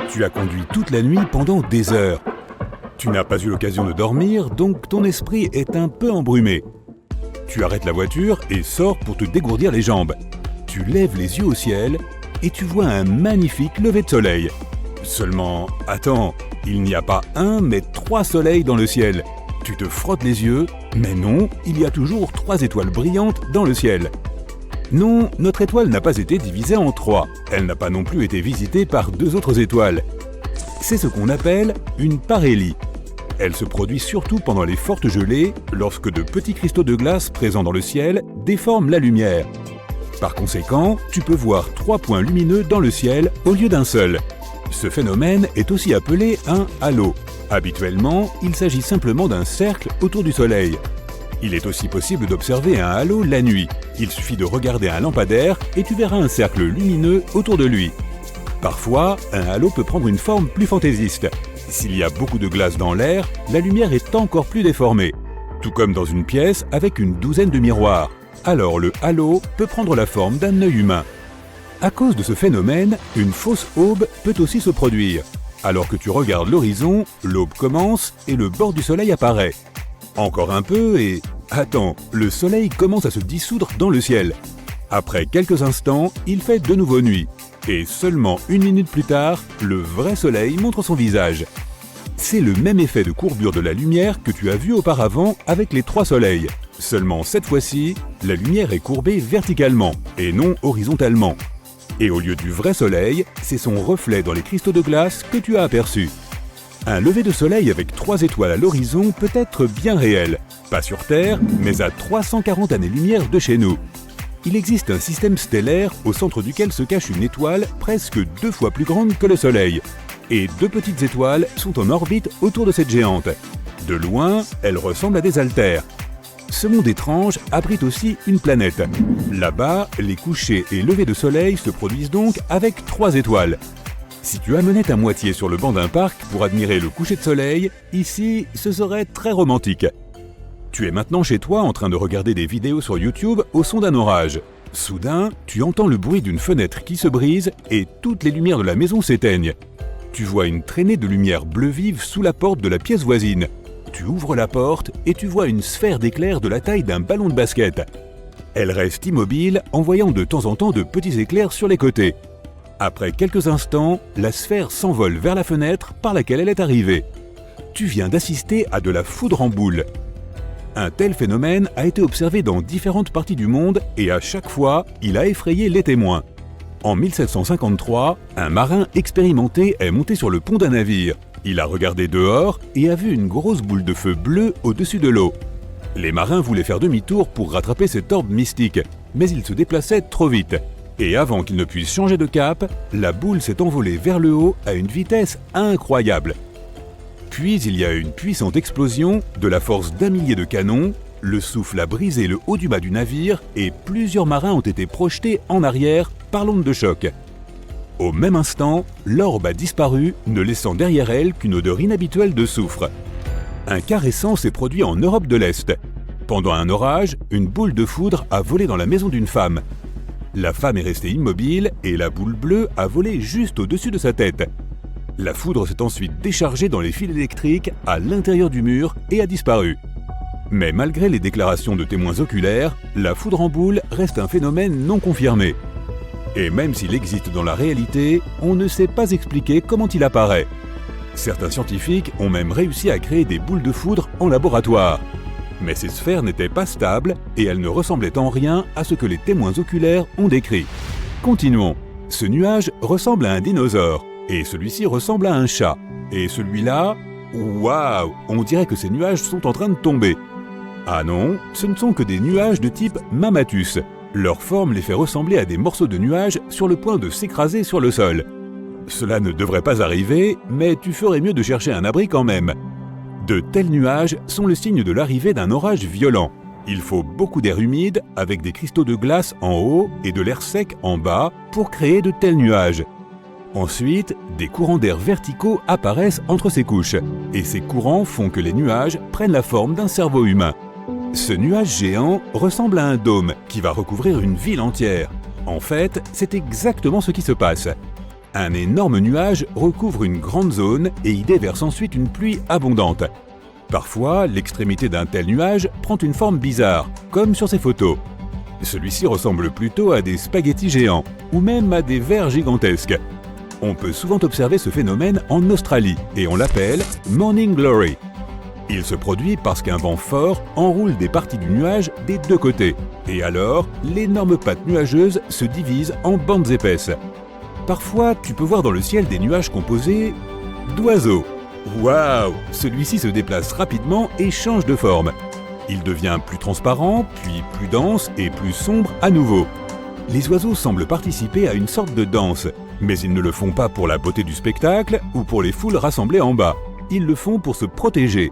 Tu as conduit toute la nuit pendant des heures. Tu n'as pas eu l'occasion de dormir, donc ton esprit est un peu embrumé. Tu arrêtes la voiture et sors pour te dégourdir les jambes. Tu lèves les yeux au ciel et tu vois un magnifique lever de soleil. Seulement, attends, il n'y a pas un, mais 3 soleils dans le ciel. Tu te frottes les yeux, mais non, il y a toujours 3 étoiles brillantes dans le ciel. Non, notre étoile n'a pas été divisée en 3. Elle n'a pas non plus été visitée par 2 autres étoiles. C'est ce qu'on appelle une parélie. Elle se produit surtout pendant les fortes gelées, lorsque de petits cristaux de glace présents dans le ciel déforment la lumière. Par conséquent, tu peux voir 3 points lumineux dans le ciel au lieu d'un seul. Ce phénomène est aussi appelé un halo. Habituellement, il s'agit simplement d'un cercle autour du Soleil. Il est aussi possible d'observer un halo la nuit. Il suffit de regarder un lampadaire et tu verras un cercle lumineux autour de lui. Parfois, un halo peut prendre une forme plus fantaisiste. S'il y a beaucoup de glace dans l'air, la lumière est encore plus déformée. Tout comme dans une pièce avec une douzaine de miroirs. Alors le halo peut prendre la forme d'un œil humain. À cause de ce phénomène, une fausse aube peut aussi se produire. Alors que tu regardes l'horizon, l'aube commence et le bord du soleil apparaît. Encore un peu et... Attends, le soleil commence à se dissoudre dans le ciel. Après quelques instants, il fait de nouveau nuit. Et seulement 1 minute plus tard, le vrai soleil montre son visage. C'est le même effet de courbure de la lumière que tu as vu auparavant avec les 3 soleils. Seulement cette fois-ci, la lumière est courbée verticalement et non horizontalement. Et au lieu du vrai soleil, c'est son reflet dans les cristaux de glace que tu as aperçu. Un lever de soleil avec 3 étoiles à l'horizon peut être bien réel. Pas sur Terre, mais à 340 années-lumière de chez nous. Il existe un système stellaire au centre duquel se cache une étoile presque 2 fois plus grande que le Soleil. Et 2 petites étoiles sont en orbite autour de cette géante. De loin, elles ressemblent à des altères. Ce monde étrange abrite aussi une planète. Là-bas, les couchers et levées de soleil se produisent donc avec 3 étoiles. Si tu amenais ta moitié sur le banc d'un parc pour admirer le coucher de soleil, ici, ce serait très romantique. Tu es maintenant chez toi en train de regarder des vidéos sur YouTube au son d'un orage. Soudain, tu entends le bruit d'une fenêtre qui se brise et toutes les lumières de la maison s'éteignent. Tu vois une traînée de lumière bleu vive sous la porte de la pièce voisine. Tu ouvres la porte et tu vois une sphère d'éclairs de la taille d'un ballon de basket. Elle reste immobile, envoyant de temps en temps de petits éclairs sur les côtés. Après quelques instants, la sphère s'envole vers la fenêtre par laquelle elle est arrivée. Tu viens d'assister à de la foudre en boule. Un tel phénomène a été observé dans différentes parties du monde et à chaque fois, il a effrayé les témoins. En 1753, un marin expérimenté est monté sur le pont d'un navire. Il a regardé dehors et a vu une grosse boule de feu bleue au-dessus de l'eau. Les marins voulaient faire demi-tour pour rattraper cet orbe mystique, mais ils se déplaçaient trop vite. Et avant qu'ils ne puissent changer de cap, la boule s'est envolée vers le haut à une vitesse incroyable. Puis il y a eu une puissante explosion, de la force d'1 millier de canons, le souffle a brisé le haut du mât du navire et plusieurs marins ont été projetés en arrière par l'onde de choc. Au même instant, l'orbe a disparu, ne laissant derrière elle qu'une odeur inhabituelle de soufre. Un cas récent s'est produit en Europe de l'Est. Pendant un orage, une boule de foudre a volé dans la maison d'une femme. La femme est restée immobile et la boule bleue a volé juste au-dessus de sa tête. La foudre s'est ensuite déchargée dans les fils électriques à l'intérieur du mur et a disparu. Mais malgré les déclarations de témoins oculaires, la foudre en boule reste un phénomène non confirmé. Et même s'il existe dans la réalité, on ne sait pas expliquer comment il apparaît. Certains scientifiques ont même réussi à créer des boules de foudre en laboratoire. Mais ces sphères n'étaient pas stables et elles ne ressemblaient en rien à ce que les témoins oculaires ont décrit. Continuons. Ce nuage ressemble à un dinosaure. Et celui-ci ressemble à un chat. Et celui-là... Waouh! On dirait que ces nuages sont en train de tomber. Ah non, ce ne sont que des nuages de type Mammatus. Leur forme les fait ressembler à des morceaux de nuages sur le point de s'écraser sur le sol. Cela ne devrait pas arriver, mais tu ferais mieux de chercher un abri quand même. De tels nuages sont le signe de l'arrivée d'un orage violent. Il faut beaucoup d'air humide, avec des cristaux de glace en haut et de l'air sec en bas, pour créer de tels nuages. Ensuite, des courants d'air verticaux apparaissent entre ces couches, et ces courants font que les nuages prennent la forme d'un cerveau humain. Ce nuage géant ressemble à un dôme qui va recouvrir une ville entière. En fait, c'est exactement ce qui se passe. Un énorme nuage recouvre une grande zone et y déverse ensuite une pluie abondante. Parfois, l'extrémité d'un tel nuage prend une forme bizarre, comme sur ces photos. Celui-ci ressemble plutôt à des spaghettis géants, ou même à des vers gigantesques. On peut souvent observer ce phénomène en Australie, et on l'appelle « Morning Glory ». Il se produit parce qu'un vent fort enroule des parties du nuage des deux côtés, et alors, l'énorme pâte nuageuse se divise en bandes épaisses. Parfois, tu peux voir dans le ciel des nuages composés d'oiseaux. Waouh! Celui-ci se déplace rapidement et change de forme. Il devient plus transparent, puis plus dense et plus sombre à nouveau. Les oiseaux semblent participer à une sorte de danse, mais ils ne le font pas pour la beauté du spectacle ou pour les foules rassemblées en bas. Ils le font pour se protéger.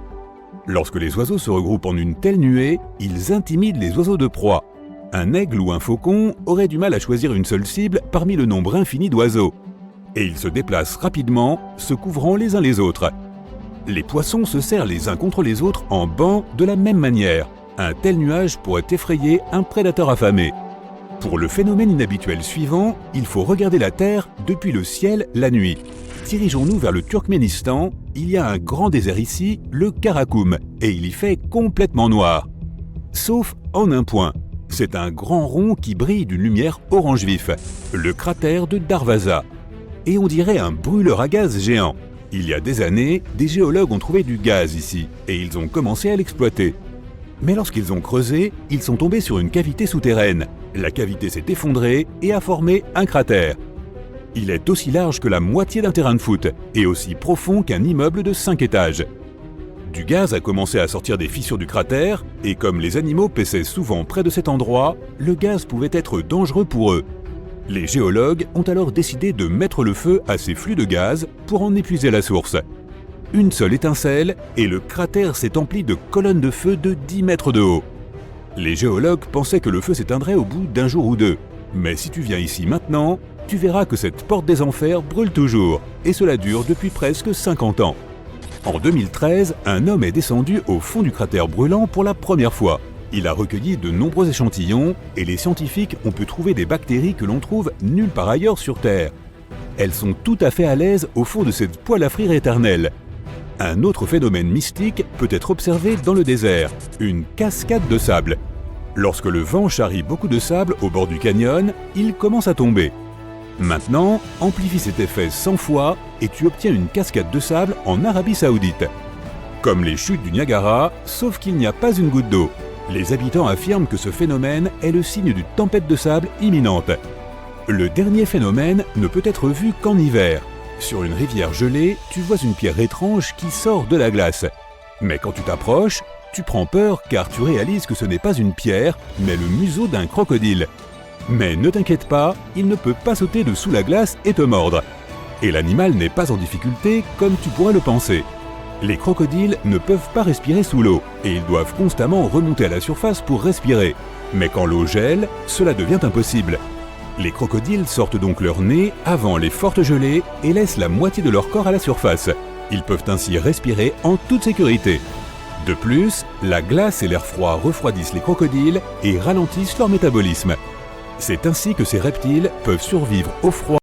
Lorsque les oiseaux se regroupent en une telle nuée, ils intimident les oiseaux de proie. Un aigle ou un faucon aurait du mal à choisir une seule cible parmi le nombre infini d'oiseaux. Et ils se déplacent rapidement, se couvrant les uns les autres. Les poissons se serrent les uns contre les autres en banc de la même manière. Un tel nuage pourrait effrayer un prédateur affamé. Pour le phénomène inhabituel suivant, il faut regarder la Terre depuis le ciel la nuit. Dirigeons-nous vers le Turkménistan, il y a un grand désert ici, le Karakoum, et il y fait complètement noir. Sauf en un point. C'est un grand rond qui brille d'une lumière orange vif, le cratère de Darvaza. Et on dirait un brûleur à gaz géant. Il y a des années, des géologues ont trouvé du gaz ici, et ils ont commencé à l'exploiter. Mais lorsqu'ils ont creusé, ils sont tombés sur une cavité souterraine. La cavité s'est effondrée et a formé un cratère. Il est aussi large que la moitié d'un terrain de foot, et aussi profond qu'un immeuble de 5 étages. Du gaz a commencé à sortir des fissures du cratère, et comme les animaux paissaient souvent près de cet endroit, le gaz pouvait être dangereux pour eux. Les géologues ont alors décidé de mettre le feu à ces flux de gaz pour en épuiser la source. Une seule étincelle, et le cratère s'est empli de colonnes de feu de 10 mètres de haut. Les géologues pensaient que le feu s'éteindrait au bout d'un jour ou deux. Mais si tu viens ici maintenant, tu verras que cette porte des enfers brûle toujours, et cela dure depuis presque 50 ans. En 2013, un homme est descendu au fond du cratère brûlant pour la première fois. Il a recueilli de nombreux échantillons et les scientifiques ont pu trouver des bactéries que l'on trouve nulle part ailleurs sur Terre. Elles sont tout à fait à l'aise au fond de cette poêle à frire éternelle. Un autre phénomène mystique peut être observé dans le désert, une cascade de sable. Lorsque le vent charrie beaucoup de sable au bord du canyon, il commence à tomber. Maintenant, amplifie cet effet 100 fois et tu obtiens une cascade de sable en Arabie Saoudite. Comme les chutes du Niagara, sauf qu'il n'y a pas une goutte d'eau. Les habitants affirment que ce phénomène est le signe d'une tempête de sable imminente. Le dernier phénomène ne peut être vu qu'en hiver. Sur une rivière gelée, tu vois une pierre étrange qui sort de la glace. Mais quand tu t'approches, tu prends peur car tu réalises que ce n'est pas une pierre, mais le museau d'un crocodile. Mais ne t'inquiète pas, il ne peut pas sauter de sous la glace et te mordre. Et l'animal n'est pas en difficulté comme tu pourrais le penser. Les crocodiles ne peuvent pas respirer sous l'eau et ils doivent constamment remonter à la surface pour respirer. Mais quand l'eau gèle, cela devient impossible. Les crocodiles sortent donc leur nez avant les fortes gelées et laissent la moitié de leur corps à la surface. Ils peuvent ainsi respirer en toute sécurité. De plus, la glace et l'air froid refroidissent les crocodiles et ralentissent leur métabolisme. C'est ainsi que ces reptiles peuvent survivre au froid.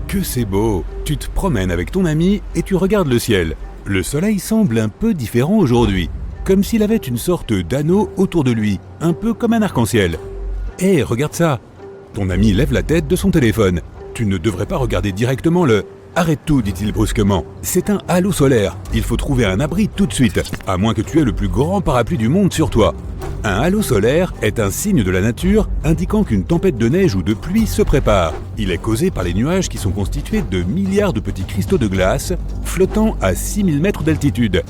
Que c'est beau! Tu te promènes avec ton ami et tu regardes le ciel. Le soleil semble un peu différent aujourd'hui, comme s'il avait une sorte d'anneau autour de lui, un peu comme un arc-en-ciel. Hé, regarde ça! Ton ami lève la tête de son téléphone. Tu ne devrais pas regarder directement le... Arrête tout, dit-il brusquement. C'est un halo solaire. Il faut trouver un abri tout de suite, à moins que tu aies le plus grand parapluie du monde sur toi. Un halo solaire est un signe de la nature indiquant qu'une tempête de neige ou de pluie se prépare. Il est causé par les nuages qui sont constitués de milliards de petits cristaux de glace flottant à 6000 mètres d'altitude.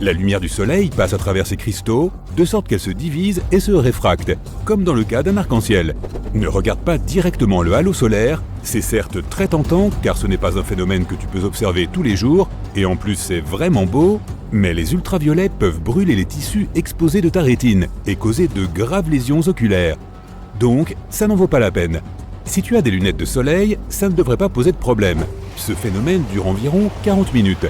La lumière du soleil passe à travers ces cristaux, de sorte qu'elle se divise et se réfracte, comme dans le cas d'un arc-en-ciel. Ne regarde pas directement le halo solaire, c'est certes très tentant car ce n'est pas un phénomène que tu peux observer tous les jours, et en plus c'est vraiment beau, mais les ultraviolets peuvent brûler les tissus exposés de ta rétine et causer de graves lésions oculaires. Donc, ça n'en vaut pas la peine. Si tu as des lunettes de soleil, ça ne devrait pas poser de problème. Ce phénomène dure environ 40 minutes.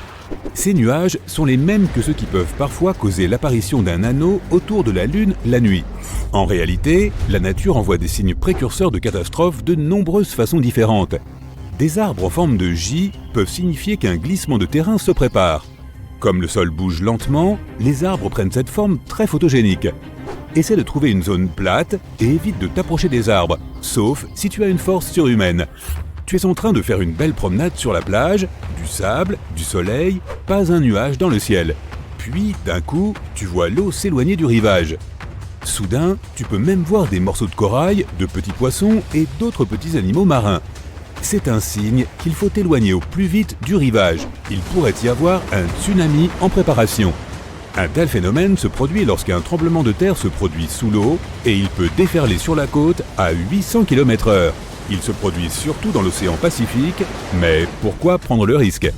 Ces nuages sont les mêmes que ceux qui peuvent parfois causer l'apparition d'un anneau autour de la Lune la nuit. En réalité, la nature envoie des signes précurseurs de catastrophes de nombreuses façons différentes. Des arbres en forme de J peuvent signifier qu'un glissement de terrain se prépare. Comme le sol bouge lentement, les arbres prennent cette forme très photogénique. Essaie de trouver une zone plate et évite de t'approcher des arbres, sauf si tu as une force surhumaine. Tu es en train de faire une belle promenade sur la plage, du sable, du soleil, pas un nuage dans le ciel. Puis, d'un coup, tu vois l'eau s'éloigner du rivage. Soudain, tu peux même voir des morceaux de corail, de petits poissons et d'autres petits animaux marins. C'est un signe qu'il faut t'éloigner au plus vite du rivage. Il pourrait y avoir un tsunami en préparation. Un tel phénomène se produit lorsqu'un tremblement de terre se produit sous l'eau et il peut déferler sur la côte à 800 km/h. Il se produit surtout dans l'océan Pacifique, mais pourquoi prendre le risque?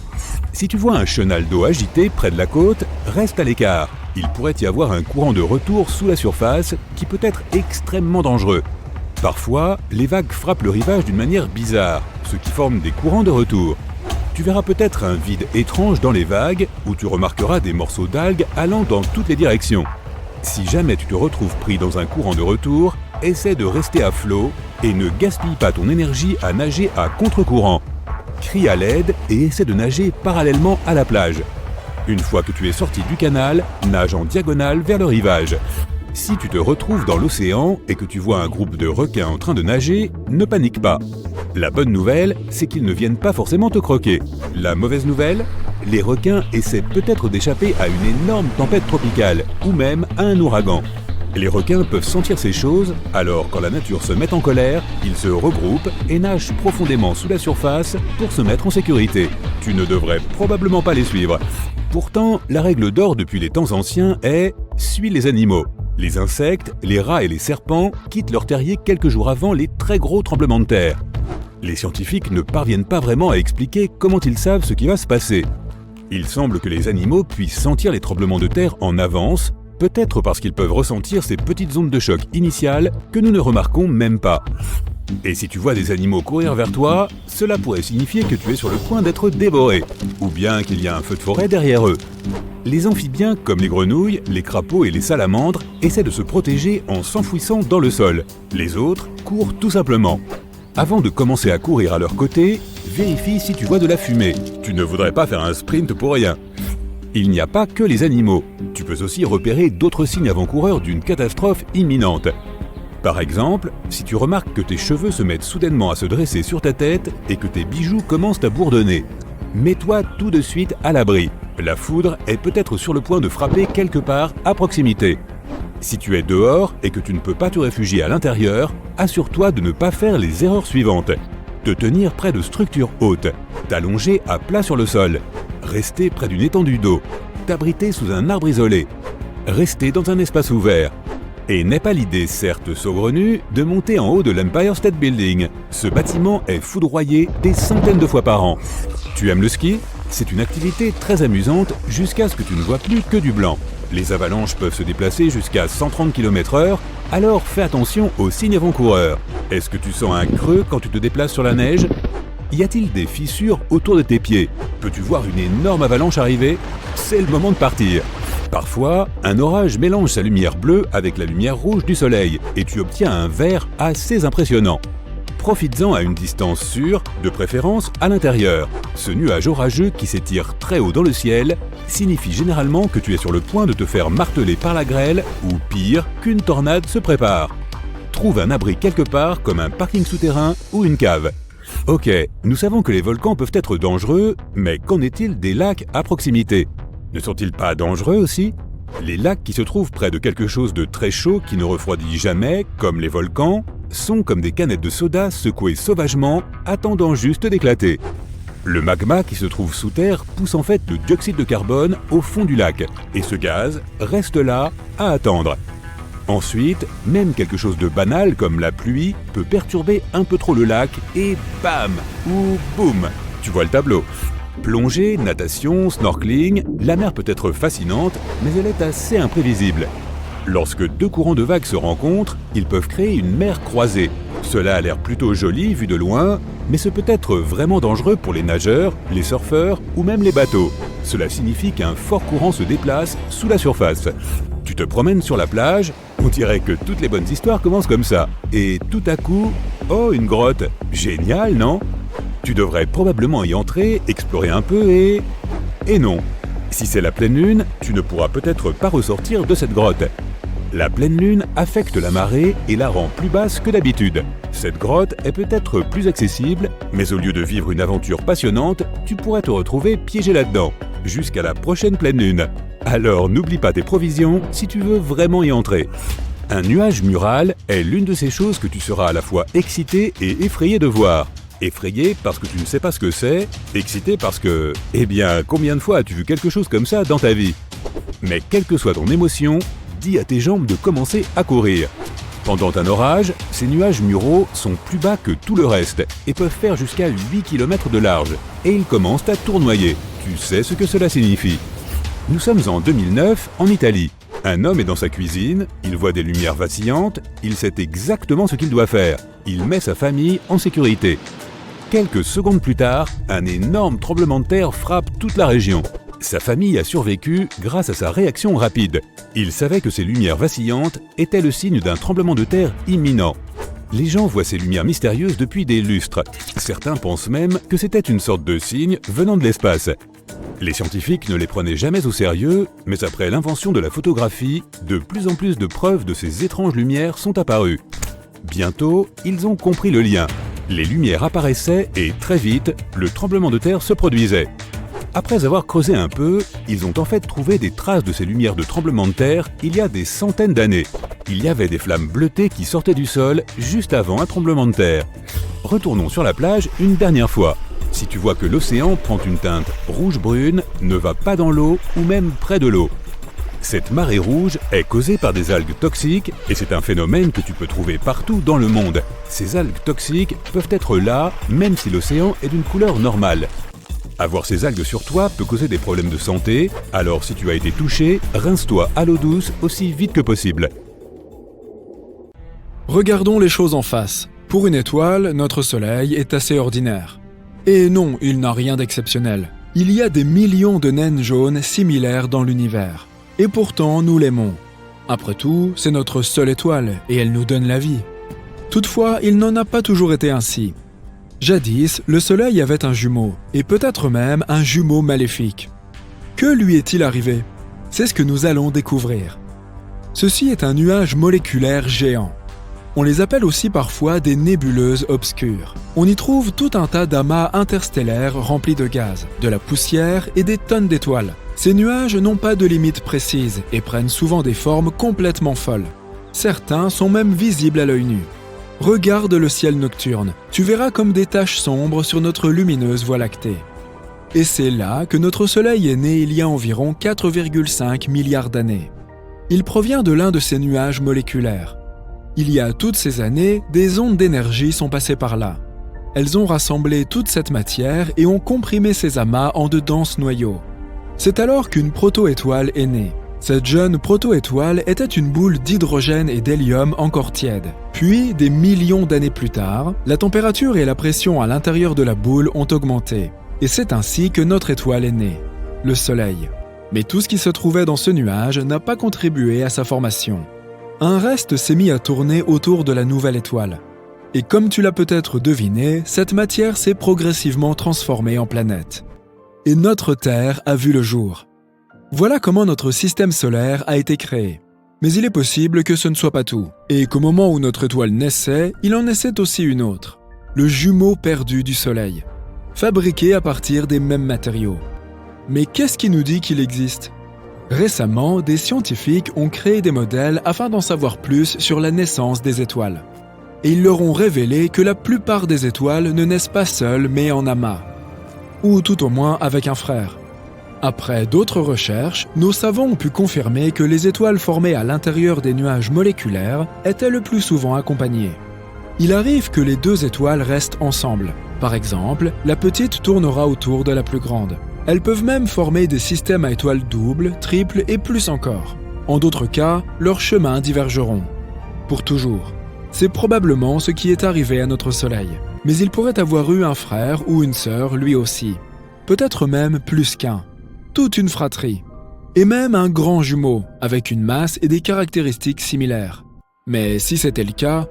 Si tu vois un chenal d'eau agité près de la côte, reste à l'écart. Il pourrait y avoir un courant de retour sous la surface qui peut être extrêmement dangereux. Parfois, les vagues frappent le rivage d'une manière bizarre, ce qui forme des courants de retour. Tu verras peut-être un vide étrange dans les vagues où tu remarqueras des morceaux d'algues allant dans toutes les directions. Si jamais tu te retrouves pris dans un courant de retour, essaie de rester à flot et ne gaspille pas ton énergie à nager à contre-courant. Crie à l'aide et essaie de nager parallèlement à la plage. Une fois que tu es sorti du canal, nage en diagonale vers le rivage. Si tu te retrouves dans l'océan et que tu vois un groupe de requins en train de nager, ne panique pas. La bonne nouvelle, c'est qu'ils ne viennent pas forcément te croquer. La mauvaise nouvelle, les requins essaient peut-être d'échapper à une énorme tempête tropicale ou même à un ouragan. Les requins peuvent sentir ces choses, alors quand la nature se met en colère, ils se regroupent et nagent profondément sous la surface pour se mettre en sécurité. Tu ne devrais probablement pas les suivre. Pourtant, la règle d'or depuis les temps anciens est « suis les animaux ». Les insectes, les rats et les serpents quittent leur terrier quelques jours avant les très gros tremblements de terre. Les scientifiques ne parviennent pas vraiment à expliquer comment ils savent ce qui va se passer. Il semble que les animaux puissent sentir les tremblements de terre en avance, peut-être parce qu'ils peuvent ressentir ces petites ondes de choc initiales que nous ne remarquons même pas. Et si tu vois des animaux courir vers toi, cela pourrait signifier que tu es sur le point d'être dévoré, ou bien qu'il y a un feu de forêt derrière eux. Les amphibiens, comme les grenouilles, les crapauds et les salamandres, essaient de se protéger en s'enfouissant dans le sol. Les autres courent tout simplement. Avant de commencer à courir à leur côté, vérifie si tu vois de la fumée. Tu ne voudrais pas faire un sprint pour rien. Il n'y a pas que les animaux. Tu peux aussi repérer d'autres signes avant-coureurs d'une catastrophe imminente. Par exemple, si tu remarques que tes cheveux se mettent soudainement à se dresser sur ta tête et que tes bijoux commencent à bourdonner, mets-toi tout de suite à l'abri. La foudre est peut-être sur le point de frapper quelque part à proximité. Si tu es dehors et que tu ne peux pas te réfugier à l'intérieur, assure-toi de ne pas faire les erreurs suivantes. Te tenir près de structures hautes, t'allonger à plat sur le sol, rester près d'une étendue d'eau, t'abriter sous un arbre isolé, rester dans un espace ouvert. Et n'est pas l'idée, certes saugrenue, de monter en haut de l'Empire State Building. Ce bâtiment est foudroyé des centaines de fois par an. Tu aimes le ski? C'est une activité très amusante jusqu'à ce que tu ne vois plus que du blanc. Les avalanches peuvent se déplacer jusqu'à 130 km/h, alors fais attention aux signes avant-coureurs. Est-ce que tu sens un creux quand tu te déplaces sur la neige? Y a-t-il des fissures autour de tes pieds? Peux-tu voir une énorme avalanche arriver? C'est le moment de partir. Parfois, un orage mélange sa lumière bleue avec la lumière rouge du soleil et tu obtiens un vert assez impressionnant. Profites-en à une distance sûre, de préférence à l'intérieur. Ce nuage orageux qui s'étire très haut dans le ciel signifie généralement que tu es sur le point de te faire marteler par la grêle ou pire, qu'une tornade se prépare. Trouve un abri quelque part comme un parking souterrain ou une cave. Ok, nous savons que les volcans peuvent être dangereux, mais qu'en est-il des lacs à proximité? Ne sont-ils pas dangereux aussi? Les lacs qui se trouvent près de quelque chose de très chaud qui ne refroidit jamais, comme les volcans, sont comme des canettes de soda secouées sauvagement, attendant juste d'éclater. Le magma qui se trouve sous terre pousse en fait le dioxyde de carbone au fond du lac, et ce gaz reste là à attendre. Ensuite, même quelque chose de banal comme la pluie peut perturber un peu trop le lac et bam ou boum, tu vois le tableau. Plongée, natation, snorkeling, la mer peut être fascinante, mais elle est assez imprévisible. Lorsque deux courants de vagues se rencontrent, ils peuvent créer une mer croisée. Cela a l'air plutôt joli vu de loin, mais ce peut être vraiment dangereux pour les nageurs, les surfeurs ou même les bateaux. Cela signifie qu'un fort courant se déplace sous la surface. Tu te promènes sur la plage, on dirait que toutes les bonnes histoires commencent comme ça. Et tout à coup, oh, une grotte. Génial, non? Tu devrais probablement y entrer, explorer un peu et non. Si c'est la pleine lune, tu ne pourras peut-être pas ressortir de cette grotte. La pleine lune affecte la marée et la rend plus basse que d'habitude. Cette grotte est peut-être plus accessible, mais au lieu de vivre une aventure passionnante, tu pourrais te retrouver piégé là-dedans, jusqu'à la prochaine pleine lune. Alors n'oublie pas tes provisions si tu veux vraiment y entrer. Un nuage mural est l'une de ces choses que tu seras à la fois excité et effrayé de voir. Effrayé parce que tu ne sais pas ce que c'est, excité parce que… combien de fois as-tu vu quelque chose comme ça dans ta vie? Mais quelle que soit ton émotion, dis à tes jambes de commencer à courir. Pendant un orage, ces nuages muraux sont plus bas que tout le reste et peuvent faire jusqu'à 8 km de large. Et ils commencent à tournoyer. Tu sais ce que cela signifie. Nous sommes en 2009, en Italie. Un homme est dans sa cuisine, il voit des lumières vacillantes, il sait exactement ce qu'il doit faire. Il met sa famille en sécurité. Quelques secondes plus tard, un énorme tremblement de terre frappe toute la région. Sa famille a survécu grâce à sa réaction rapide. Il savait que ces lumières vacillantes étaient le signe d'un tremblement de terre imminent. Les gens voient ces lumières mystérieuses depuis des lustres. Certains pensent même que c'était une sorte de signe venant de l'espace. Les scientifiques ne les prenaient jamais au sérieux, mais après l'invention de la photographie, de plus en plus de preuves de ces étranges lumières sont apparues. Bientôt, ils ont compris le lien. Les lumières apparaissaient et très vite, le tremblement de terre se produisait. Après avoir creusé un peu, ils ont en fait trouvé des traces de ces lumières de tremblement de terre il y a des centaines d'années. Il y avait des flammes bleutées qui sortaient du sol juste avant un tremblement de terre. Retournons sur la plage une dernière fois. Si tu vois que l'océan prend une teinte rouge-brune, ne va pas dans l'eau ou même près de l'eau. Cette marée rouge est causée par des algues toxiques et c'est un phénomène que tu peux trouver partout dans le monde. Ces algues toxiques peuvent être là même si l'océan est d'une couleur normale. Avoir ces algues sur toi peut causer des problèmes de santé, alors si tu as été touché, rince-toi à l'eau douce aussi vite que possible. Regardons les choses en face. Pour une étoile, notre Soleil est assez ordinaire. Et non, il n'a rien d'exceptionnel. Il y a des millions de naines jaunes similaires dans l'univers. Et pourtant, nous l'aimons. Après tout, c'est notre seule étoile et elle nous donne la vie. Toutefois, il n'en a pas toujours été ainsi. Jadis, le Soleil avait un jumeau, et peut-être même un jumeau maléfique. Que lui est-il arrivé? C'est ce que nous allons découvrir. Ceci est un nuage moléculaire géant. On les appelle aussi parfois des nébuleuses obscures. On y trouve tout un tas d'amas interstellaires remplis de gaz, de la poussière et des tonnes d'étoiles. Ces nuages n'ont pas de limite précise et prennent souvent des formes complètement folles. Certains sont même visibles à l'œil nu. Regarde le ciel nocturne, tu verras comme des taches sombres sur notre lumineuse Voie lactée. Et c'est là que notre Soleil est né il y a environ 4,5 milliards d'années. Il provient de l'un de ces nuages moléculaires. Il y a toutes ces années, des ondes d'énergie sont passées par là. Elles ont rassemblé toute cette matière et ont comprimé ces amas en de denses noyaux. C'est alors qu'une proto-étoile est née. Cette jeune proto-étoile était une boule d'hydrogène et d'hélium encore tiède. Puis, des millions d'années plus tard, la température et la pression à l'intérieur de la boule ont augmenté. Et c'est ainsi que notre étoile est née, le Soleil. Mais tout ce qui se trouvait dans ce nuage n'a pas contribué à sa formation. Un reste s'est mis à tourner autour de la nouvelle étoile. Et comme tu l'as peut-être deviné, cette matière s'est progressivement transformée en planète. Et notre Terre a vu le jour. Voilà comment notre système solaire a été créé. Mais il est possible que ce ne soit pas tout, et qu'au moment où notre étoile naissait, il en naissait aussi une autre, le jumeau perdu du Soleil, fabriqué à partir des mêmes matériaux. Mais qu'est-ce qui nous dit qu'il existe? Récemment, des scientifiques ont créé des modèles afin d'en savoir plus sur la naissance des étoiles. Et ils leur ont révélé que la plupart des étoiles ne naissent pas seules mais en amas, ou tout au moins avec un frère. Après d'autres recherches, nos savants ont pu confirmer que les étoiles formées à l'intérieur des nuages moléculaires étaient le plus souvent accompagnées. Il arrive que les deux étoiles restent ensemble. Par exemple, la petite tournera autour de la plus grande. Elles peuvent même former des systèmes à étoiles doubles, triples et plus encore. En d'autres cas, leurs chemins divergeront. Pour toujours. C'est probablement ce qui est arrivé à notre Soleil. Mais il pourrait avoir eu un frère ou une sœur lui aussi. Peut-être même plus qu'un. Toute une fratrie. Et même un grand jumeau, avec une masse et des caractéristiques similaires. Mais si c'était le cas,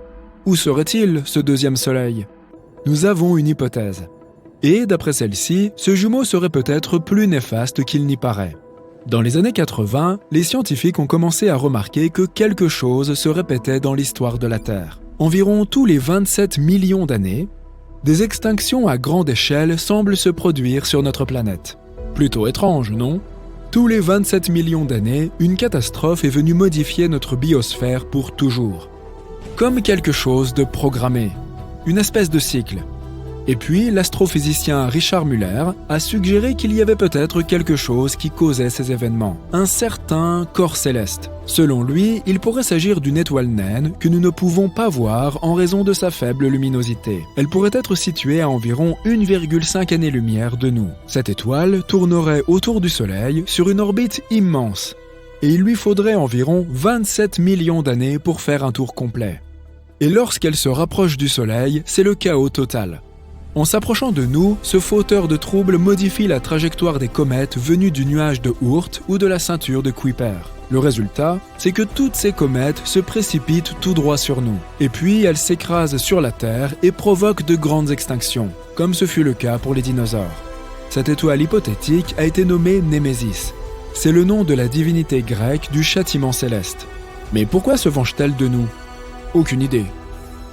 où serait-il, ce deuxième Soleil? Nous avons une hypothèse. Et d'après celle-ci, ce jumeau serait peut-être plus néfaste qu'il n'y paraît. Dans les années 80, les scientifiques ont commencé à remarquer que quelque chose se répétait dans l'histoire de la Terre. Environ tous les 27 millions d'années, des extinctions à grande échelle semblent se produire sur notre planète. Plutôt étrange, non ? Tous les 27 millions d'années, une catastrophe est venue modifier notre biosphère pour toujours. Comme quelque chose de programmé, une espèce de cycle. Et puis, l'astrophysicien Richard Muller a suggéré qu'il y avait peut-être quelque chose qui causait ces événements, un certain corps céleste. Selon lui, il pourrait s'agir d'une étoile naine que nous ne pouvons pas voir en raison de sa faible luminosité. Elle pourrait être située à environ 1,5 années-lumière de nous. Cette étoile tournerait autour du Soleil sur une orbite immense, et il lui faudrait environ 27 millions d'années pour faire un tour complet. Et lorsqu'elle se rapproche du Soleil, c'est le chaos total. En s'approchant de nous, ce fauteur de troubles modifie la trajectoire des comètes venues du nuage de Oort ou de la ceinture de Kuiper. Le résultat, c'est que toutes ces comètes se précipitent tout droit sur nous. Et puis, elles s'écrasent sur la Terre et provoquent de grandes extinctions, comme ce fut le cas pour les dinosaures. Cette étoile hypothétique a été nommée Némésis. C'est le nom de la divinité grecque du châtiment céleste. Mais pourquoi se venge-t-elle de nous ? Aucune idée.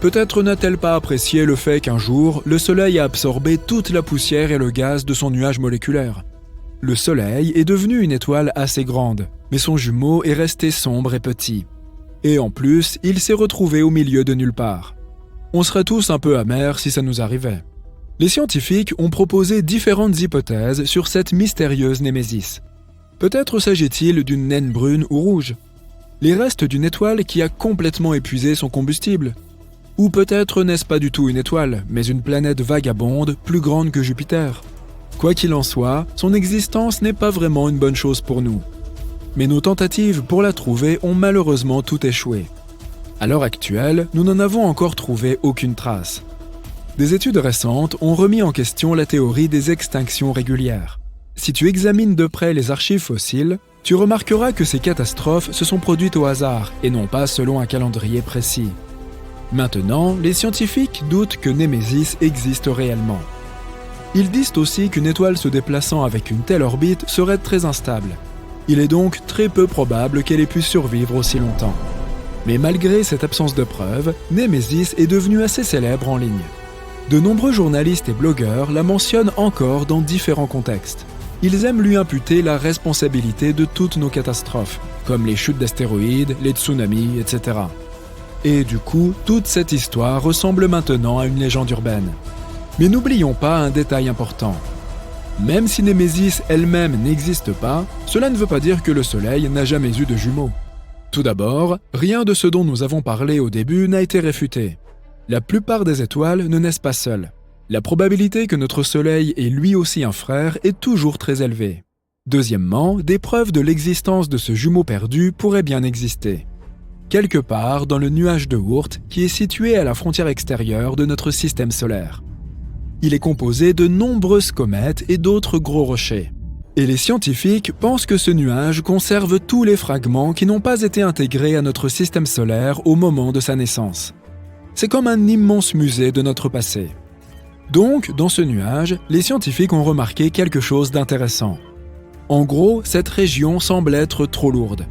Peut-être n'a-t-elle pas apprécié le fait qu'un jour, le Soleil a absorbé toute la poussière et le gaz de son nuage moléculaire. Le Soleil est devenu une étoile assez grande, mais son jumeau est resté sombre et petit. Et en plus, il s'est retrouvé au milieu de nulle part. On serait tous un peu amers si ça nous arrivait. Les scientifiques ont proposé différentes hypothèses sur cette mystérieuse Némésis. Peut-être s'agit-il d'une naine brune ou rouge, les restes d'une étoile qui a complètement épuisé son combustible. Ou peut-être n'est-ce pas du tout une étoile, mais une planète vagabonde plus grande que Jupiter. Quoi qu'il en soit, son existence n'est pas vraiment une bonne chose pour nous. Mais nos tentatives pour la trouver ont malheureusement toutes échoué. À l'heure actuelle, nous n'en avons encore trouvé aucune trace. Des études récentes ont remis en question la théorie des extinctions régulières. Si tu examines de près les archives fossiles, tu remarqueras que ces catastrophes se sont produites au hasard et non pas selon un calendrier précis. Maintenant, les scientifiques doutent que Némésis existe réellement. Ils disent aussi qu'une étoile se déplaçant avec une telle orbite serait très instable. Il est donc très peu probable qu'elle ait pu survivre aussi longtemps. Mais malgré cette absence de preuves, Némésis est devenue assez célèbre en ligne. De nombreux journalistes et blogueurs la mentionnent encore dans différents contextes. Ils aiment lui imputer la responsabilité de toutes nos catastrophes, comme les chutes d'astéroïdes, les tsunamis, etc. Et du coup, toute cette histoire ressemble maintenant à une légende urbaine. Mais n'oublions pas un détail important. Même si Némésis elle-même n'existe pas, cela ne veut pas dire que le Soleil n'a jamais eu de jumeaux. Tout d'abord, rien de ce dont nous avons parlé au début n'a été réfuté. La plupart des étoiles ne naissent pas seules. La probabilité que notre Soleil ait lui aussi un frère est toujours très élevée. Deuxièmement, des preuves de l'existence de ce jumeau perdu pourraient bien exister. Quelque part dans le nuage de Oort qui est situé à la frontière extérieure de notre système solaire. Il est composé de nombreuses comètes et d'autres gros rochers. Et les scientifiques pensent que ce nuage conserve tous les fragments qui n'ont pas été intégrés à notre système solaire au moment de sa naissance. C'est comme un immense musée de notre passé. Donc, dans ce nuage, les scientifiques ont remarqué quelque chose d'intéressant. En gros, cette région semble être trop lourde.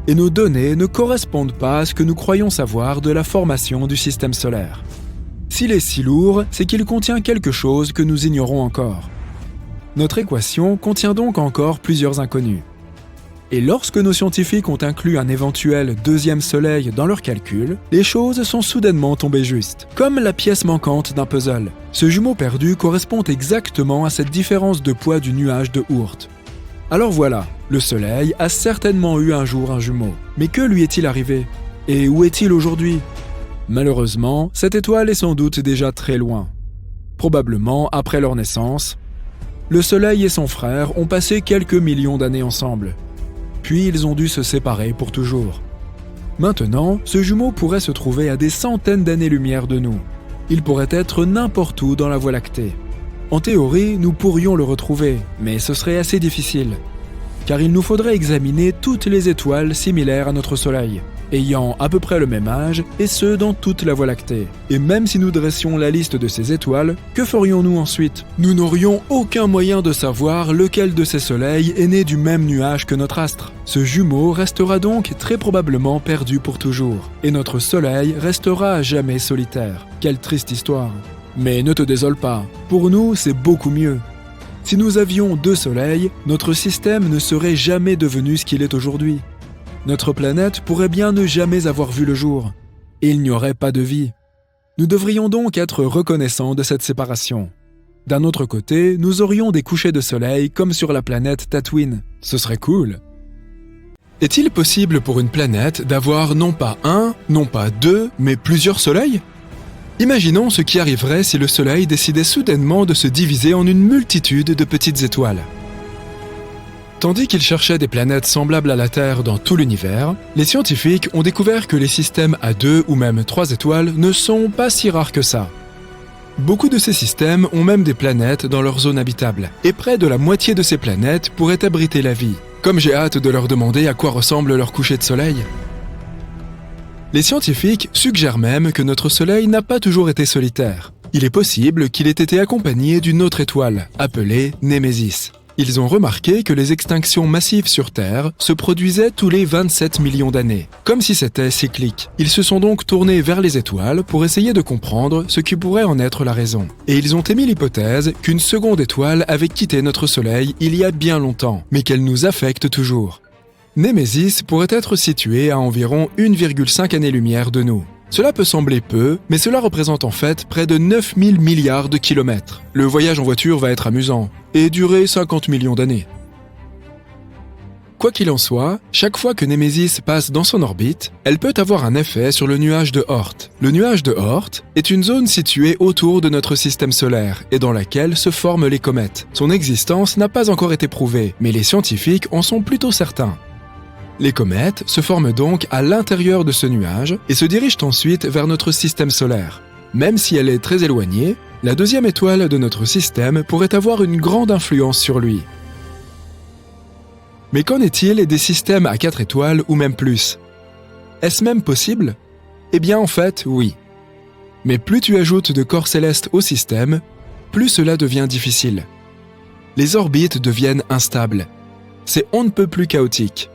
Et nos données ne correspondent pas à ce que nous croyons savoir de la formation du système solaire. S'il est si lourd, c'est qu'il contient quelque chose que nous ignorons encore. Notre équation contient donc encore plusieurs inconnus. Et lorsque nos scientifiques ont inclus un éventuel deuxième soleil dans leurs calculs, les choses sont soudainement tombées justes, comme la pièce manquante d'un puzzle. Ce jumeau perdu correspond exactement à cette différence de poids du nuage de Oort. Alors voilà, le Soleil a certainement eu un jour un jumeau. Mais que lui est-il arrivé ? Et où est-il aujourd'hui ? Malheureusement, cette étoile est sans doute déjà très loin. Probablement après leur naissance, le Soleil et son frère ont passé quelques millions d'années ensemble. Puis ils ont dû se séparer pour toujours. Maintenant, ce jumeau pourrait se trouver à des centaines d'années-lumière de nous. Il pourrait être n'importe où dans la Voie lactée. En théorie, nous pourrions le retrouver, mais ce serait assez difficile, car il nous faudrait examiner toutes les étoiles similaires à notre Soleil. ayant à peu près le même âge, et ce dans toute la Voie lactée. Et même si nous dressions la liste de ces étoiles, que ferions-nous ensuite? Nous n'aurions aucun moyen de savoir lequel de ces soleils est né du même nuage que notre astre. Ce jumeau restera donc très probablement perdu pour toujours, et notre soleil restera à jamais solitaire. Quelle triste histoire. Mais ne te désole pas, pour nous c'est beaucoup mieux. Si nous avions 2 soleils, notre système ne serait jamais devenu ce qu'il est aujourd'hui. Notre planète pourrait bien ne jamais avoir vu le jour, et il n'y aurait pas de vie. Nous devrions donc être reconnaissants de cette séparation. D'un autre côté, nous aurions des couchers de soleil comme sur la planète Tatooine. Ce serait cool. Est-il possible pour une planète d'avoir non pas 1, non pas 2, mais plusieurs soleils ? Imaginons ce qui arriverait si le Soleil décidait soudainement de se diviser en une multitude de petites étoiles. Tandis qu'ils cherchaient des planètes semblables à la Terre dans tout l'univers, les scientifiques ont découvert que les systèmes à 2 ou même 3 étoiles ne sont pas si rares que ça. Beaucoup de ces systèmes ont même des planètes dans leur zone habitable, et près de la moitié de ces planètes pourraient abriter la vie. Comme j'ai hâte de leur demander à quoi ressemble leur coucher de soleil. Les scientifiques suggèrent même que notre Soleil n'a pas toujours été solitaire. Il est possible qu'il ait été accompagné d'une autre étoile, appelée Némésis. Ils ont remarqué que les extinctions massives sur Terre se produisaient tous les 27 millions d'années, comme si c'était cyclique. Ils se sont donc tournés vers les étoiles pour essayer de comprendre ce qui pourrait en être la raison. Et ils ont émis l'hypothèse qu'une seconde étoile avait quitté notre Soleil il y a bien longtemps, mais qu'elle nous affecte toujours. Némésis pourrait être situé à environ 1,5 année-lumière de nous. Cela peut sembler peu, mais cela représente en fait près de 9000 milliards de kilomètres. Le voyage en voiture va être amusant, et durer 50 millions d'années. Quoi qu'il en soit, chaque fois que Némésis passe dans son orbite, elle peut avoir un effet sur le nuage de Oort. Le nuage de Oort est une zone située autour de notre système solaire et dans laquelle se forment les comètes. Son existence n'a pas encore été prouvée, mais les scientifiques en sont plutôt certains. Les comètes se forment donc à l'intérieur de ce nuage et se dirigent ensuite vers notre système solaire. Même si elle est très éloignée, la deuxième étoile de notre système pourrait avoir une grande influence sur lui. Mais qu'en est-il des systèmes à 4 étoiles ou même plus? Est-ce même possible? Eh bien en fait, oui. Mais plus tu ajoutes de corps célestes au système, plus cela devient difficile. Les orbites deviennent instables. C'est on ne peut plus chaotique.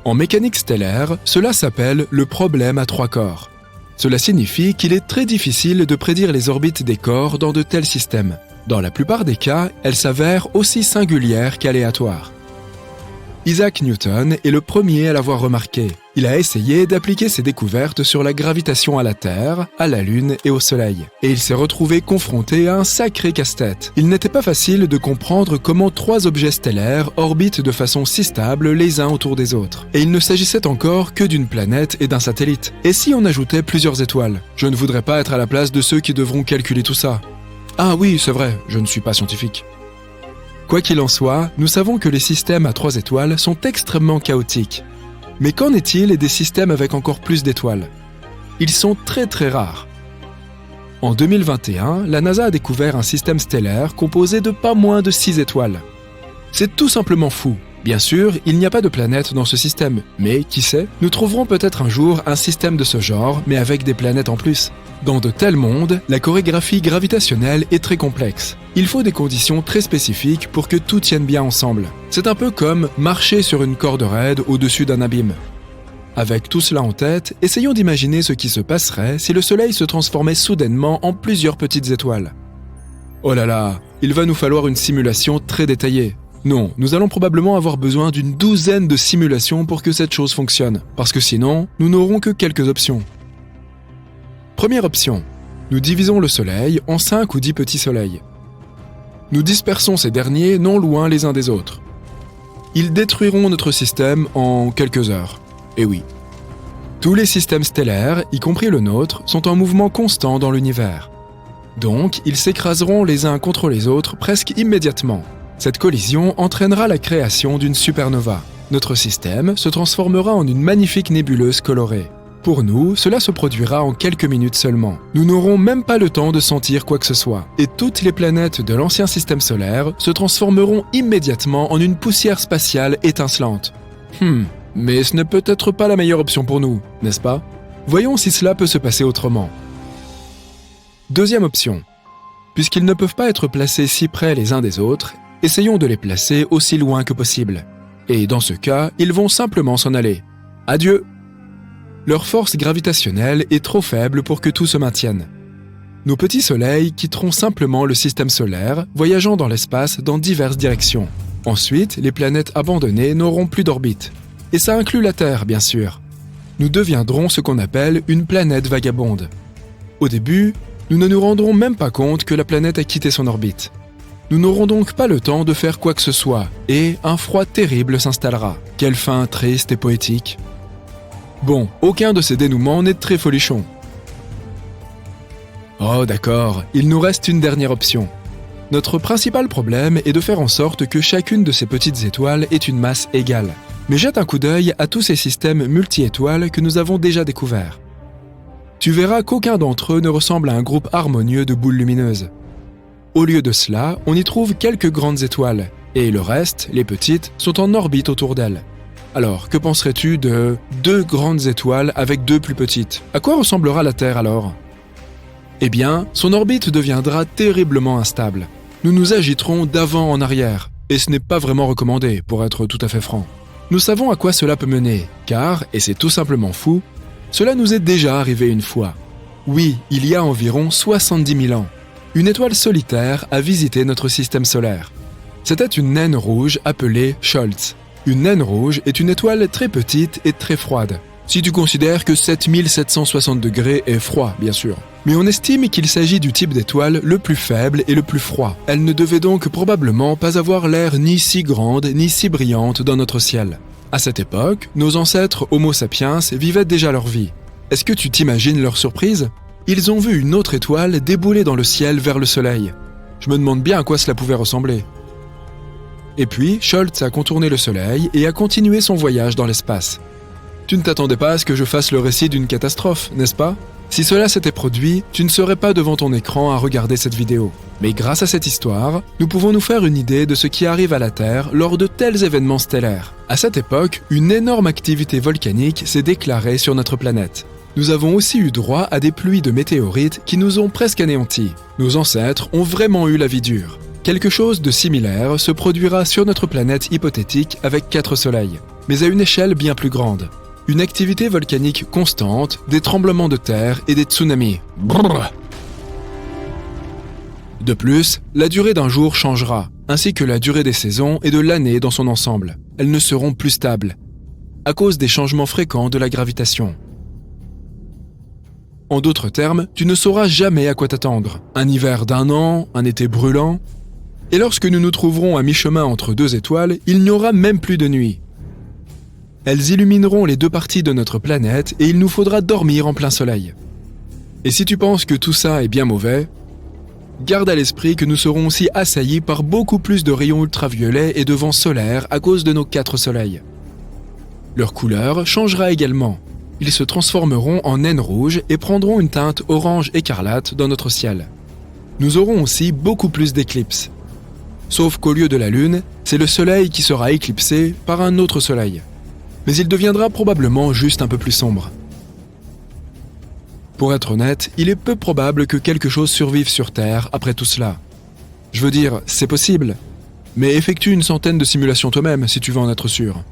En mécanique stellaire, cela s'appelle le problème à 3 corps. Cela signifie qu'il est très difficile de prédire les orbites des corps dans de tels systèmes. Dans la plupart des cas, elles s'avèrent aussi singulières qu'aléatoires. Isaac Newton est le premier à l'avoir remarqué. Il a essayé d'appliquer ses découvertes sur la gravitation à la Terre, à la Lune et au Soleil. Et il s'est retrouvé confronté à un sacré casse-tête. Il n'était pas facile de comprendre comment 3 objets stellaires orbitent de façon si stable les uns autour des autres. Et il ne s'agissait encore que d'une planète et d'un satellite. Et si on ajoutait plusieurs étoiles? Je ne voudrais pas être à la place de ceux qui devront calculer tout ça. Ah oui, c'est vrai, je ne suis pas scientifique. Quoi qu'il en soit, nous savons que les systèmes à 3 étoiles sont extrêmement chaotiques. Mais qu'en est-il des systèmes avec encore plus d'étoiles? Ils sont très très rares. En 2021, la NASA a découvert un système stellaire composé de pas moins de 6 étoiles. C'est tout simplement fou. Bien sûr, il n'y a pas de planète dans ce système, mais qui sait, nous trouverons peut-être un jour un système de ce genre, mais avec des planètes en plus. Dans de tels mondes, la chorégraphie gravitationnelle est très complexe. Il faut des conditions très spécifiques pour que tout tienne bien ensemble. C'est un peu comme marcher sur une corde raide au-dessus d'un abîme. Avec tout cela en tête, essayons d'imaginer ce qui se passerait si le Soleil se transformait soudainement en plusieurs petites étoiles. Oh là là, il va nous falloir une simulation très détaillée. Non, nous allons probablement avoir besoin d'une douzaine de simulations pour que cette chose fonctionne, parce que sinon, nous n'aurons que quelques options. Première option, nous divisons le Soleil en 5 ou 10 petits soleils. Nous dispersons ces derniers non loin les uns des autres. Ils détruiront notre système en quelques heures. Et oui. Tous les systèmes stellaires, y compris le nôtre, sont en mouvement constant dans l'univers. Donc, ils s'écraseront les uns contre les autres presque immédiatement. Cette collision entraînera la création d'une supernova. Notre système se transformera en une magnifique nébuleuse colorée. Pour nous, cela se produira en quelques minutes seulement. Nous n'aurons même pas le temps de sentir quoi que ce soit. Et toutes les planètes de l'ancien système solaire se transformeront immédiatement en une poussière spatiale étincelante. Mais ce n'est peut-être pas la meilleure option pour nous, n'est-ce pas? Voyons si cela peut se passer autrement. Deuxième option. Puisqu'ils ne peuvent pas être placés si près les uns des autres, essayons de les placer aussi loin que possible. Et dans ce cas, ils vont simplement s'en aller. Adieu! Leur force gravitationnelle est trop faible pour que tout se maintienne. Nos petits soleils quitteront simplement le système solaire, voyageant dans l'espace dans diverses directions. Ensuite, les planètes abandonnées n'auront plus d'orbite. Et ça inclut la Terre, bien sûr. Nous deviendrons ce qu'on appelle une planète vagabonde. Au début, nous ne nous rendrons même pas compte que la planète a quitté son orbite. Nous n'aurons donc pas le temps de faire quoi que ce soit, et un froid terrible s'installera. Quelle fin triste et poétique. Bon, aucun de ces dénouements n'est très folichon. Oh d'accord, il nous reste une dernière option. Notre principal problème est de faire en sorte que chacune de ces petites étoiles ait une masse égale. Mais jette un coup d'œil à tous ces systèmes multi-étoiles que nous avons déjà découverts. Tu verras qu'aucun d'entre eux ne ressemble à un groupe harmonieux de boules lumineuses. Au lieu de cela, on y trouve quelques grandes étoiles, et le reste, les petites, sont en orbite autour d'elles. Alors, que penserais-tu de 2 grandes étoiles avec 2 plus petites? À quoi ressemblera la Terre alors? Eh bien, son orbite deviendra terriblement instable. Nous nous agiterons d'avant en arrière, et ce n'est pas vraiment recommandé, pour être tout à fait franc. Nous savons à quoi cela peut mener, car, et c'est tout simplement fou, cela nous est déjà arrivé une fois. Oui, il y a environ 70 000 ans. Une étoile solitaire a visité notre système solaire. C'était une naine rouge appelée Scholz. Une naine rouge est une étoile très petite et très froide. Si tu considères que 7760 degrés est froid, bien sûr. Mais on estime qu'il s'agit du type d'étoile le plus faible et le plus froid. Elle ne devait donc probablement pas avoir l'air ni si grande ni si brillante dans notre ciel. À cette époque, nos ancêtres Homo sapiens vivaient déjà leur vie. Est-ce que tu t'imagines leur surprise? Ils ont vu une autre étoile débouler dans le ciel vers le soleil. Je me demande bien à quoi cela pouvait ressembler. Et puis, Scholz a contourné le soleil et a continué son voyage dans l'espace. Tu ne t'attendais pas à ce que je fasse le récit d'une catastrophe, n'est-ce pas? Si cela s'était produit, tu ne serais pas devant ton écran à regarder cette vidéo. Mais grâce à cette histoire, nous pouvons nous faire une idée de ce qui arrive à la Terre lors de tels événements stellaires. À cette époque, une énorme activité volcanique s'est déclarée sur notre planète. Nous avons aussi eu droit à des pluies de météorites qui nous ont presque anéantis. Nos ancêtres ont vraiment eu la vie dure. Quelque chose de similaire se produira sur notre planète hypothétique avec 4 soleils, mais à une échelle bien plus grande. Une activité volcanique constante, des tremblements de terre et des tsunamis. Brrr. De plus, la durée d'un jour changera, ainsi que la durée des saisons et de l'année dans son ensemble. Elles ne seront plus stables, à cause des changements fréquents de la gravitation. En d'autres termes, tu ne sauras jamais à quoi t'attendre. Un hiver d'1 an, un été brûlant. Et lorsque nous nous trouverons à mi-chemin entre 2 étoiles, il n'y aura même plus de nuit. Elles illumineront les 2 parties de notre planète et il nous faudra dormir en plein soleil. Et si tu penses que tout ça est bien mauvais, garde à l'esprit que nous serons aussi assaillis par beaucoup plus de rayons ultraviolets et de vents solaires à cause de nos 4 soleils. Leur couleur changera également. Ils se transformeront en naines rouges et prendront une teinte orange écarlate dans notre ciel. Nous aurons aussi beaucoup plus d'éclipses. Sauf qu'au lieu de la Lune, c'est le Soleil qui sera éclipsé par un autre Soleil. Mais il deviendra probablement juste un peu plus sombre. Pour être honnête, il est peu probable que quelque chose survive sur Terre après tout cela. Je veux dire, c'est possible, mais effectue une centaine de simulations toi-même si tu veux en être sûr.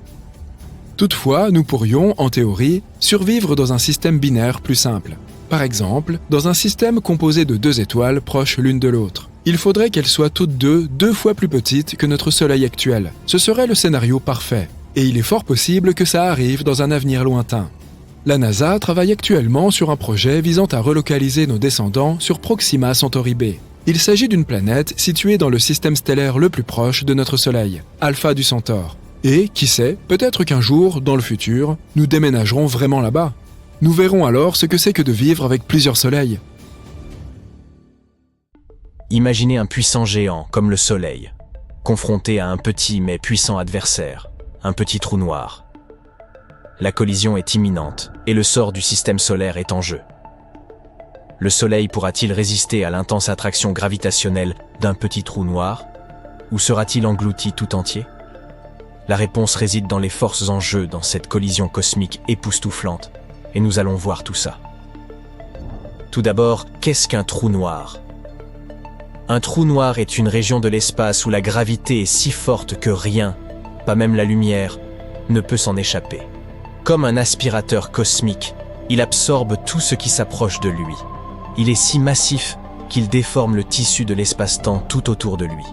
Toutefois, nous pourrions, en théorie, survivre dans un système binaire plus simple. Par exemple, dans un système composé de 2 étoiles proches l'une de l'autre. Il faudrait qu'elles soient toutes 2 fois plus petites que notre Soleil actuel. Ce serait le scénario parfait. Et il est fort possible que ça arrive dans un avenir lointain. La NASA travaille actuellement sur un projet visant à relocaliser nos descendants sur Proxima Centauri b. Il s'agit d'une planète située dans le système stellaire le plus proche de notre Soleil, Alpha du Centaure. Et, qui sait, peut-être qu'un jour, dans le futur, nous déménagerons vraiment là-bas. Nous verrons alors ce que c'est que de vivre avec plusieurs soleils. Imaginez un puissant géant comme le Soleil, confronté à un petit mais puissant adversaire, un petit trou noir. La collision est imminente et le sort du système solaire est en jeu. Le Soleil pourra-t-il résister à l'intense attraction gravitationnelle d'un petit trou noir, ou sera-t-il englouti tout entier ? La réponse réside dans les forces en jeu dans cette collision cosmique époustouflante, et nous allons voir tout ça. Tout d'abord, qu'est-ce qu'un trou noir ? Un trou noir est une région de l'espace où la gravité est si forte que rien, pas même la lumière, ne peut s'en échapper. Comme un aspirateur cosmique, il absorbe tout ce qui s'approche de lui. Il est si massif qu'il déforme le tissu de l'espace-temps tout autour de lui.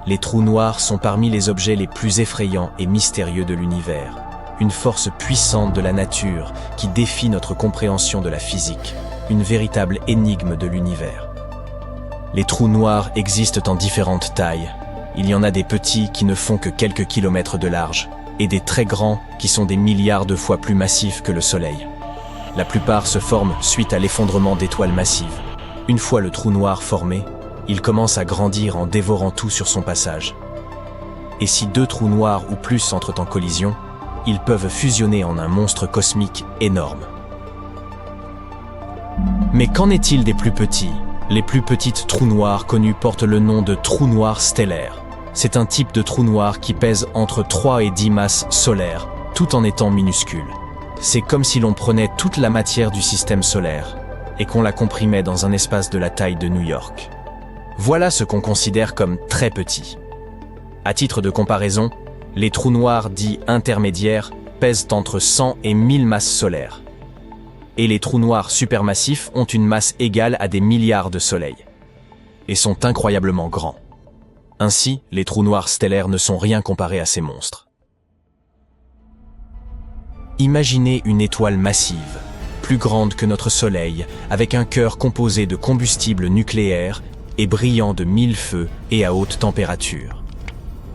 Les trous noirs sont parmi les objets les plus effrayants et mystérieux de l'univers. Une force puissante de la nature qui défie notre compréhension de la physique. Une véritable énigme de l'univers. Les trous noirs existent en différentes tailles. Il y en a des petits qui ne font que quelques kilomètres de large, et des très grands qui sont des milliards de fois plus massifs que le Soleil. La plupart se forment suite à l'effondrement d'étoiles massives. Une fois le trou noir formé, il commence à grandir en dévorant tout sur son passage. Et si deux trous noirs ou plus entrent en collision, ils peuvent fusionner en un monstre cosmique énorme. Mais qu'en est-il des plus petits ? Les plus petites trous noirs connus portent le nom de trous noirs stellaires. C'est un type de trou noir qui pèse entre 3 et 10 masses solaires, tout en étant minuscule. C'est comme si l'on prenait toute la matière du système solaire et qu'on la comprimait dans un espace de la taille de New York. Voilà ce qu'on considère comme très petit. À titre de comparaison, les trous noirs dits intermédiaires pèsent entre 100 et 1000 masses solaires. Et les trous noirs supermassifs ont une masse égale à des milliards de soleils, et sont incroyablement grands. Ainsi, les trous noirs stellaires ne sont rien comparés à ces monstres. Imaginez une étoile massive, plus grande que notre Soleil, avec un cœur composé de combustible nucléaire et brillant de 1000 feux et à haute température.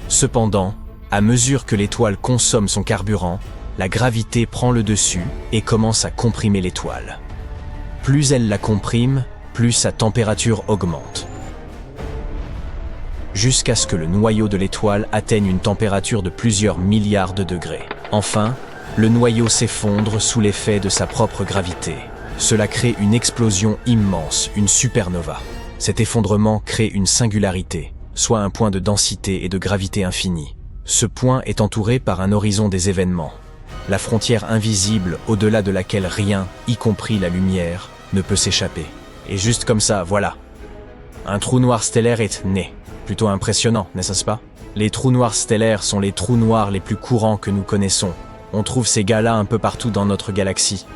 Cependant, à mesure que l'étoile consomme son carburant, la gravité prend le dessus et commence à comprimer l'étoile. Plus elle la comprime, plus sa température augmente. Jusqu'à ce que le noyau de l'étoile atteigne une température de plusieurs milliards de degrés. Enfin, le noyau s'effondre sous l'effet de sa propre gravité. Cela crée une explosion immense, une supernova. Cet effondrement crée une singularité, soit un point de densité et de gravité infinie. Ce point est entouré par un horizon des événements. La frontière invisible au-delà de laquelle rien, y compris la lumière, ne peut s'échapper. Et juste comme ça, voilà. Un trou noir stellaire est né. Plutôt impressionnant, n'est-ce pas ? Les trous noirs stellaires sont les trous noirs les plus courants que nous connaissons. On trouve ces gars-là un peu partout dans notre galaxie.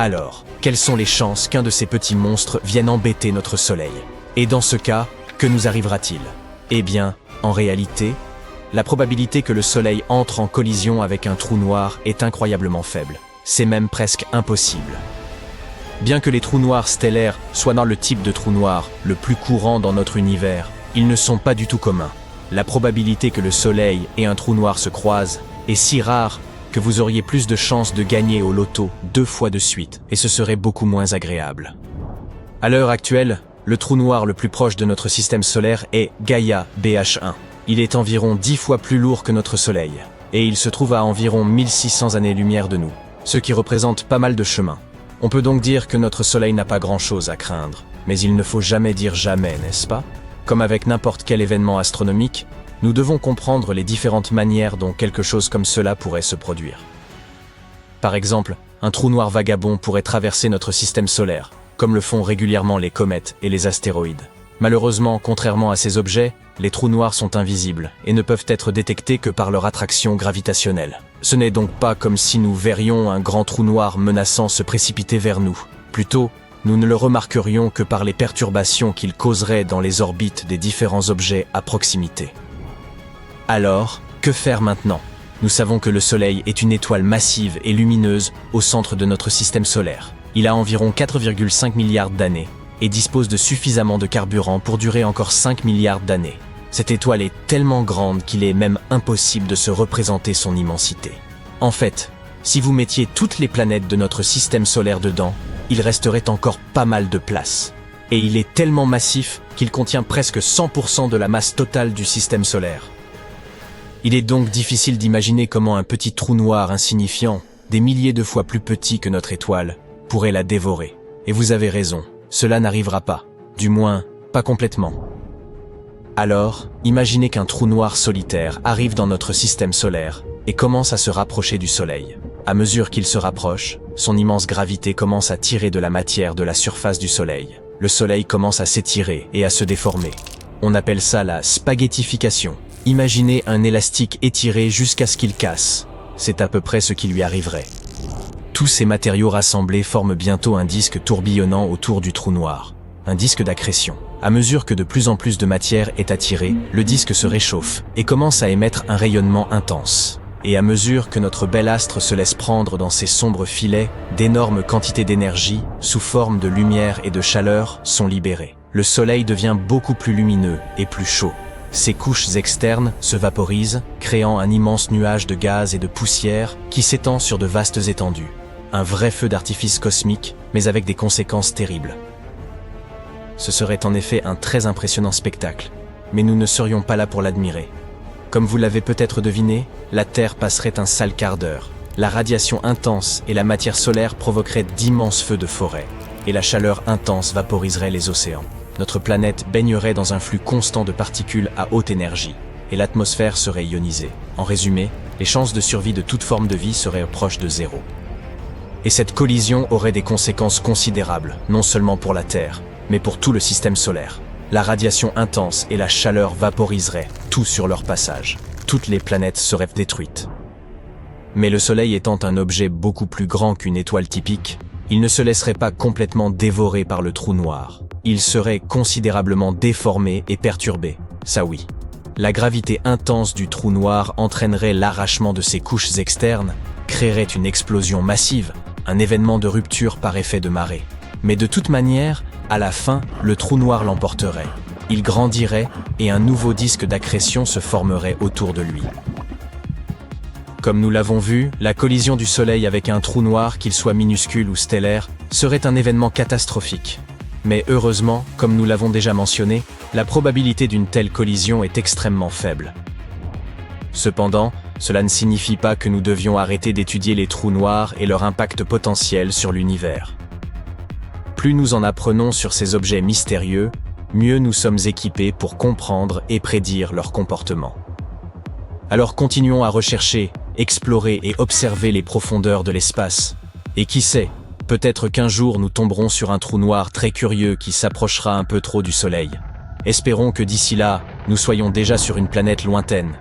Alors, quelles sont les chances qu'un de ces petits monstres vienne embêter notre Soleil ? Et dans ce cas, que nous arrivera-t-il ? Eh bien, en réalité, la probabilité que le Soleil entre en collision avec un trou noir est incroyablement faible. C'est même presque impossible. Bien que les trous noirs stellaires soient dans le type de trou noir le plus courant dans notre univers, ils ne sont pas du tout communs. La probabilité que le Soleil et un trou noir se croisent est si rare que vous auriez plus de chances de gagner au loto 2 fois de suite, et ce serait beaucoup moins agréable. À l'heure actuelle, le trou noir le plus proche de notre système solaire est Gaïa BH1. Il est environ 10 fois plus lourd que notre Soleil, et il se trouve à environ 1600 années-lumière de nous, ce qui représente pas mal de chemin. On peut donc dire que notre Soleil n'a pas grand-chose à craindre, mais il ne faut jamais dire jamais, n'est-ce pas ? Comme avec n'importe quel événement astronomique, nous devons comprendre les différentes manières dont quelque chose comme cela pourrait se produire. Par exemple, un trou noir vagabond pourrait traverser notre système solaire, comme le font régulièrement les comètes et les astéroïdes. Malheureusement, contrairement à ces objets, les trous noirs sont invisibles et ne peuvent être détectés que par leur attraction gravitationnelle. Ce n'est donc pas comme si nous verrions un grand trou noir menaçant se précipiter vers nous. Plutôt, nous ne le remarquerions que par les perturbations qu'il causerait dans les orbites des différents objets à proximité. Alors, que faire maintenant ? Nous savons que le Soleil est une étoile massive et lumineuse au centre de notre système solaire. Il a environ 4,5 milliards d'années et dispose de suffisamment de carburant pour durer encore 5 milliards d'années. Cette étoile est tellement grande qu'il est même impossible de se représenter son immensité. En fait, si vous mettiez toutes les planètes de notre système solaire dedans, il resterait encore pas mal de place. Et il est tellement massif qu'il contient presque 100% de la masse totale du système solaire. Il est donc difficile d'imaginer comment un petit trou noir insignifiant, des milliers de fois plus petit que notre étoile, pourrait la dévorer. Et vous avez raison, cela n'arrivera pas. Du moins, pas complètement. Alors, imaginez qu'un trou noir solitaire arrive dans notre système solaire et commence à se rapprocher du Soleil. À mesure qu'il se rapproche, son immense gravité commence à tirer de la matière de la surface du Soleil. Le Soleil commence à s'étirer et à se déformer. On appelle ça la spaghettification. Imaginez un élastique étiré jusqu'à ce qu'il casse. C'est à peu près ce qui lui arriverait. Tous ces matériaux rassemblés forment bientôt un disque tourbillonnant autour du trou noir. Un disque d'accrétion. À mesure que de plus en plus de matière est attirée, le disque se réchauffe et commence à émettre un rayonnement intense. Et à mesure que notre bel astre se laisse prendre dans ses sombres filets, d'énormes quantités d'énergie, sous forme de lumière et de chaleur, sont libérées. Le Soleil devient beaucoup plus lumineux et plus chaud. Ses couches externes se vaporisent, créant un immense nuage de gaz et de poussière qui s'étend sur de vastes étendues. Un vrai feu d'artifice cosmique, mais avec des conséquences terribles. Ce serait en effet un très impressionnant spectacle, mais nous ne serions pas là pour l'admirer. Comme vous l'avez peut-être deviné, la Terre passerait un sale quart d'heure. La radiation intense et la matière solaire provoqueraient d'immenses feux de forêt, et la chaleur intense vaporiserait les océans. Notre planète baignerait dans un flux constant de particules à haute énergie, et l'atmosphère serait ionisée. En résumé, les chances de survie de toute forme de vie seraient proches de zéro. Et cette collision aurait des conséquences considérables, non seulement pour la Terre, mais pour tout le système solaire. La radiation intense et la chaleur vaporiseraient tout sur leur passage. Toutes les planètes seraient détruites. Mais le Soleil étant un objet beaucoup plus grand qu'une étoile typique, il ne se laisserait pas complètement dévorer par le trou noir. Il serait considérablement déformé et perturbé, ça oui. La gravité intense du trou noir entraînerait l'arrachement de ses couches externes, créerait une explosion massive, un événement de rupture par effet de marée. Mais de toute manière, à la fin, le trou noir l'emporterait. Il grandirait et un nouveau disque d'accrétion se formerait autour de lui. Comme nous l'avons vu, la collision du Soleil avec un trou noir, qu'il soit minuscule ou stellaire, serait un événement catastrophique. Mais heureusement, comme nous l'avons déjà mentionné, la probabilité d'une telle collision est extrêmement faible. Cependant, cela ne signifie pas que nous devions arrêter d'étudier les trous noirs et leur impact potentiel sur l'univers. Plus nous en apprenons sur ces objets mystérieux, mieux nous sommes équipés pour comprendre et prédire leur comportement. Alors continuons à rechercher, explorer et observer les profondeurs de l'espace. Et qui sait, peut-être qu'un jour nous tomberons sur un trou noir très curieux qui s'approchera un peu trop du Soleil. Espérons que d'ici là, nous soyons déjà sur une planète lointaine,